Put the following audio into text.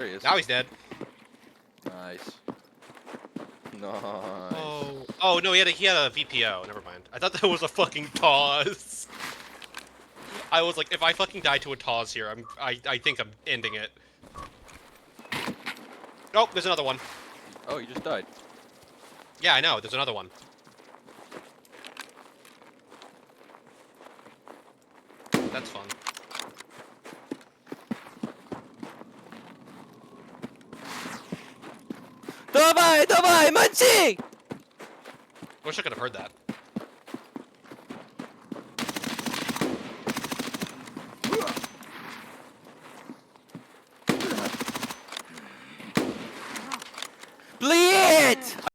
There he is. Now he's dead. Nice. Nice. Oh. Oh no, he had a VPO. Never mind. I thought that was a fucking Taz. I was like, if I fucking die to a Taz here, I think I'm ending it. Oh, there's another one. Oh, you just died. Yeah, I know. There's another one. That's fun. Давай, давай, мочи! Wish I could have heard that.